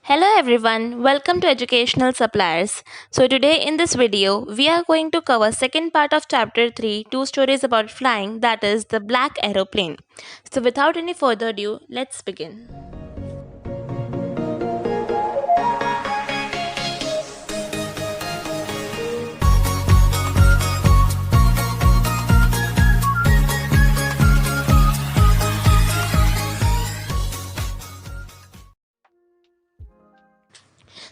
Hello everyone, welcome to Educational Suppliers. So today in this video, we are going to cover second part of chapter 3, two stories about flying, that is the black aeroplane. So without any further ado, let's begin.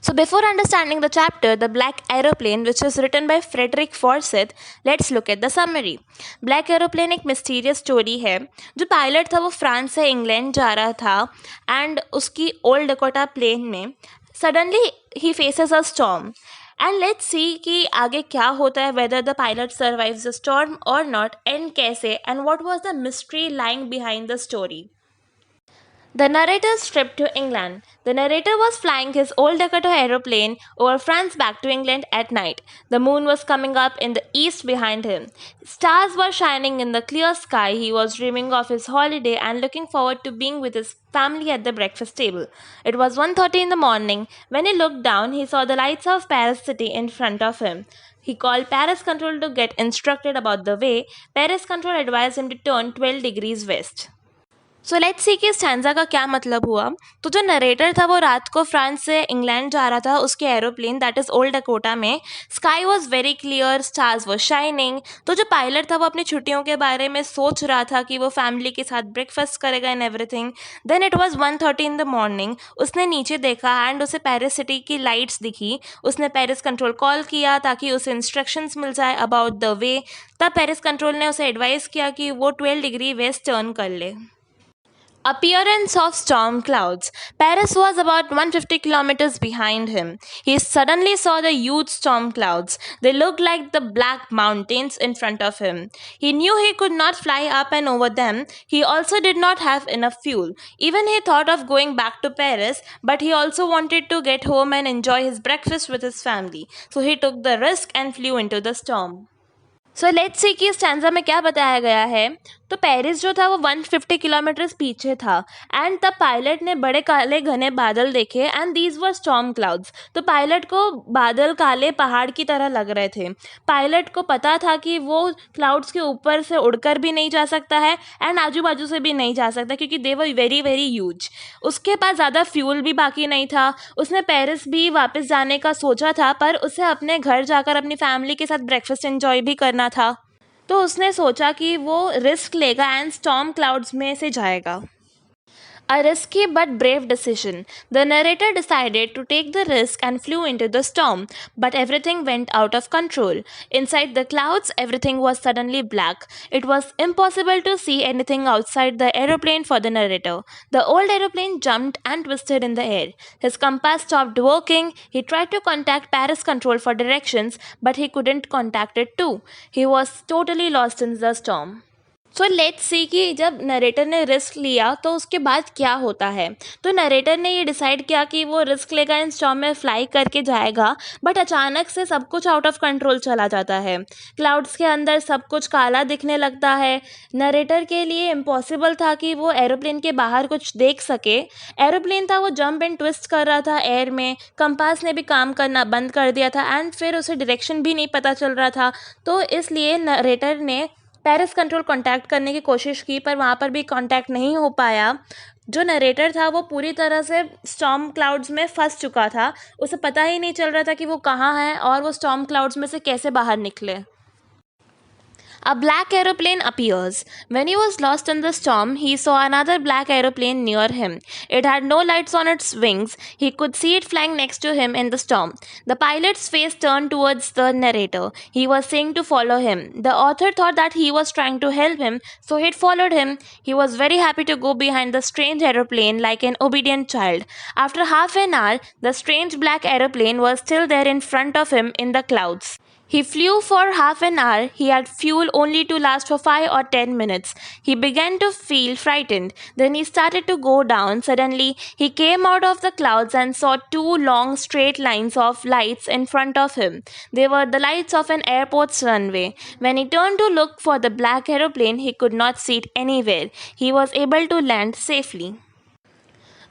So before understanding the chapter, The Black Aeroplane, which is written by Frederick Forsyth, let's look at the summary. Black Aeroplane एक mysterious story है. जो pilot था वो France से England जा रहा था and उसकी ओल्ड डकोटा प्लेन में suddenly he faces a storm. And let's see कि आगे क्या होता है, whether the pilot survives the storm और नॉट, एंड कैसे, and what was the mystery lying behind the story. The narrator's trip to England. The narrator was flying his old Dakota aeroplane over France back to England at night. The moon was coming up in the east behind him. Stars were shining in the clear sky. He was dreaming of his holiday and looking forward to being with his family at the breakfast table. It was 1:30 in the morning. When he looked down, he saw the lights of Paris city in front of him. He called Paris Control to get instructed about the way. Paris Control advised him to turn 12 degrees west. So let's see कि stanza का क्या मतलब हुआ. तो जो narrator था वो रात को फ्रांस से इंग्लैंड जा रहा था उसके aeroplane, that is old Dakota में. Sky was very clear, stars were shining. तो जो पायलट था वो अपनी छुट्टियों के बारे में सोच रहा था कि वो फैमिली के साथ ब्रेकफास्ट करेगा and everything. Then it was 1:30 in the morning. उसने नीचे देखा एंड उसे पेरिस सिटी की लाइट्स दिखी. उसने पेरिस कंट्रोल कॉल किया ताकि उसे इंस्ट्रक्शंस मिल जाए अबाउट द वे. तब पेरिस कंट्रोल ने उसे एडवाइस किया कि वो 12 डिग्री वेस्ट टर्न कर ले. Appearance of storm clouds. Paris was about 150 kilometers behind him. He suddenly saw the huge storm clouds. They looked like the black mountains in front of him. He knew he could not fly up and over them. He also did not have enough fuel. Even he thought of going back to Paris, but he also wanted to get home and enjoy his breakfast with his family. So he took the risk and flew into the storm. So let's see कि stanza में क्या बताया गया है. तो Paris जो था वो 150 किलोमीटर्स पीछे था एंड तब पायलट ने बड़े काले घने बादल देखे and these were storm clouds. तो पायलट को बादल काले पहाड़ की तरह लग रहे थे. पायलट को पता था कि वो क्लाउड्स के ऊपर से उड़कर भी नहीं जा सकता है एंड आजू बाजू से भी नहीं जा सकता क्योंकि दे वर वेरी वेरी ह्यूज. उसके पास ज़्यादा फ्यूल भी बाकी नहीं था. उसने पेरिस भी वापस जाने का सोचा था पर उसे अपने घर जाकर अपनी फैमिली के साथ ब्रेकफास्ट एंजॉय भी करना था. तो उसने सोचा कि वो रिस्क लेगा एंड स्टॉर्म क्लाउड्स में से जाएगा. A risky but brave decision. The narrator decided to take the risk and flew into the storm, but everything went out of control. Inside the clouds, everything was suddenly black. It was impossible to see anything outside the aeroplane for the narrator. The old aeroplane jumped and twisted in the air. His compass stopped working. He tried to contact Paris Control for directions, but he couldn't contact it too. He was totally lost in the storm. So let's see कि जब narrator ने risk लिया तो उसके बाद क्या होता है. तो नरेटर ने ये डिसाइड किया कि वो रिस्क लेगा एंड स्टॉर्म में फ्लाई करके जाएगा, बट अचानक से सब कुछ आउट ऑफ कंट्रोल चला जाता है. क्लाउड्स के अंदर सब कुछ काला दिखने लगता है. नरेटर के लिए इम्पॉसिबल था कि वो एरोप्लेन के बाहर कुछ देख सके. एरोप्लेन था वो जंप एंड ट्विस्ट कर रहा था एयर में. कंपास ने भी काम करना बंद कर दिया था एंड फिर उसे डायरेक्शन भी नहीं पता चल रहा था. तो इसलिए नरेटर ने पेरिस कंट्रोल कांटेक्ट करने की कोशिश की पर वहाँ पर भी कांटेक्ट नहीं हो पाया. जो नरेटर था वो पूरी तरह से स्टॉर्म क्लाउड्स में फंस चुका था. उसे पता ही नहीं चल रहा था कि वो कहाँ है और वो स्टॉर्म क्लाउड्स में से कैसे बाहर निकले. A black aeroplane appears. When he was lost in the storm, he saw another black aeroplane near him. It had no lights on its wings. He could see it flying next to him in the storm. The pilot's face turned towards the narrator. He was saying to follow him. The author thought that he was trying to help him, so he followed him. He was very happy to go behind the strange aeroplane like an obedient child. After half an hour, the strange black aeroplane was still there in front of him in the clouds. He flew for half an hour. He had fuel only to last for 5 or 10 minutes. He began to feel frightened. Then he started to go down. Suddenly, he came out of the clouds and saw two long straight lines of lights in front of him. They were the lights of an airport's runway. When he turned to look for the black aeroplane, he could not see it anywhere. He was able to land safely.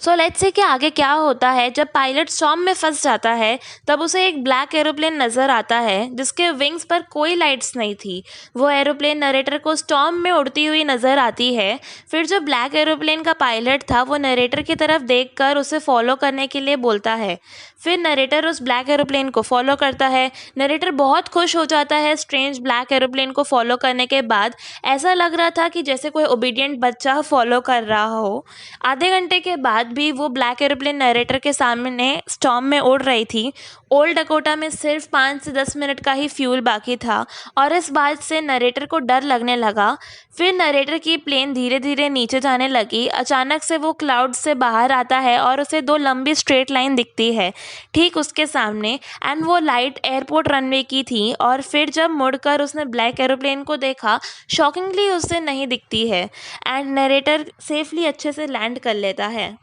So let's say कि आगे क्या होता है। जब pilot storm में फंस जाता है तब उसे एक ब्लैक एरोप्लेन नज़र आता है जिसके विंग्स पर कोई लाइट्स नहीं थी। वो एरोप्लेन नरेटर को स्टॉर्म में उड़ती हुई नज़र आती है। फिर जो ब्लैक एरोप्लेन का पायलट था वो नरेटर की तरफ देखकर उसे फॉलो करने के लिए बोलता है। फिर नरेटर उस ब्लैक एरोप्लेन को फॉलो करता है। नरेटर बहुत खुश हो जाता है स्ट्रेंज ब्लैक एरोप्लेन को फॉलो करने के बाद। ऐसा लग रहा था कि जैसे कोई ओबीडियंट बच्चा फॉलो कर रहा हो। आधे घंटे के बाद भी वो ब्लैक एरोप्लेन नरेटर के सामने स्टॉर्म में उड़ रही थी। ओल्ड डकोटा में सिर्फ 5 से 10 मिनट का ही फ्यूल बाकी था और इस बात से नरेटर को डर लगने लगा। फिर नरेटर की प्लेन धीरे धीरे नीचे जाने लगी। अचानक से वो क्लाउड से बाहर आता है और उसे 2 लंबी स्ट्रेट लाइन दिखती है ठीक उसके सामने। एंड वो लाइट एयरपोर्ट रनवे की थी। और फिर जब मुड़कर उसने ब्लैक एरोप्लेन को देखा, शॉकिंगली उसे नहीं दिखती है एंड नरेटर सेफली अच्छे से लैंड कर लेता है।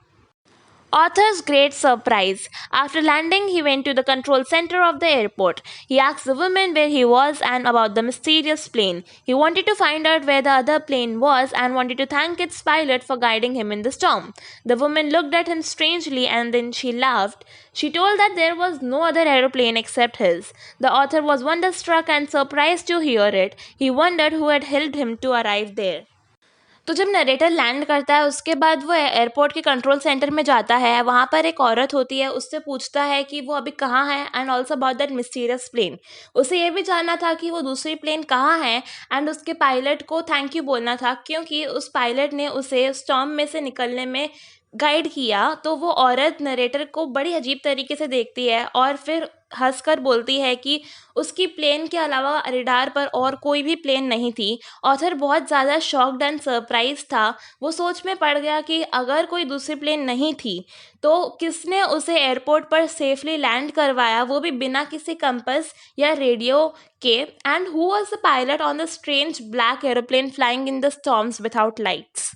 Author's great surprise. After landing, he went to the control center of the airport. He asked the woman where he was and about the mysterious plane. He wanted to find out where the other plane was and wanted to thank its pilot for guiding him in the storm. The woman looked at him strangely and then she laughed. She told that there was no other aeroplane except his. The author was wonderstruck and surprised to hear it. He wondered who had helped him to arrive there. तो जब narrator land करता है उसके बाद वो airport के control centre में जाता है। वहाँ पर एक औरत होती है, उससे पूछता है कि वो अभी कहाँ है and also about that mysterious plane. उसे ये भी जानना था कि वो दूसरी प्लेन कहाँ है एंड उसके पायलट को थैंक यू बोलना था क्योंकि उस पायलट ने उसे स्टॉर्म में से निकलने में गाइड किया। तो वो औरत नरेटर को बड़ी अजीब तरीके से देखती है और फिर हंसकर बोलती है कि उसकी प्लेन के अलावा रडार पर और कोई भी प्लेन नहीं थी। ऑथर बहुत ज़्यादा शॉक्ड एंड सरप्राइज था। वो सोच में पड़ गया कि अगर कोई दूसरी प्लेन नहीं थी तो किसने उसे एयरपोर्ट पर सेफली लैंड करवाया, वो भी बिना किसी कंपस या रेडियो के। And who was the pilot on the strange black aeroplane flying in the storms without lights.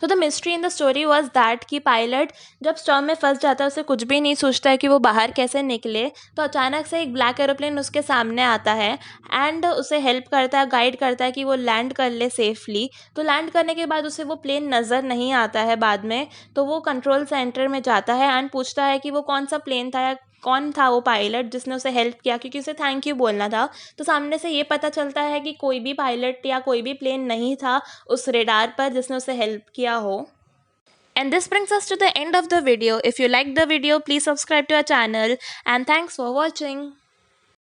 तो the mystery in the story was that कि पायलट जब स्टॉर्म में फंस जाता है उसे कुछ भी नहीं सोचता है कि वो बाहर कैसे निकले। तो अचानक से एक ब्लैक एरोप्लेन उसके सामने आता है एंड उसे हेल्प करता है, गाइड करता है कि वो लैंड कर ले सेफली। तो लैंड करने के बाद उसे वो प्लेन नज़र नहीं आता है बाद में। तो वो कंट्रोल सेंटर में जाता है एंड पूछता है कि वो कौन सा प्लेन था या कौन था वो पायलट जिसने उसे हेल्प किया, क्योंकि उसे थैंक यू बोलना था। तो सामने से ये पता चलता है कि कोई भी पायलट या कोई भी प्लेन नहीं था उस रेडार पर जिसने उसे हेल्प किया हो। And this brings us to the end of the video. If you liked the video, please subscribe to our channel and thanks for watching.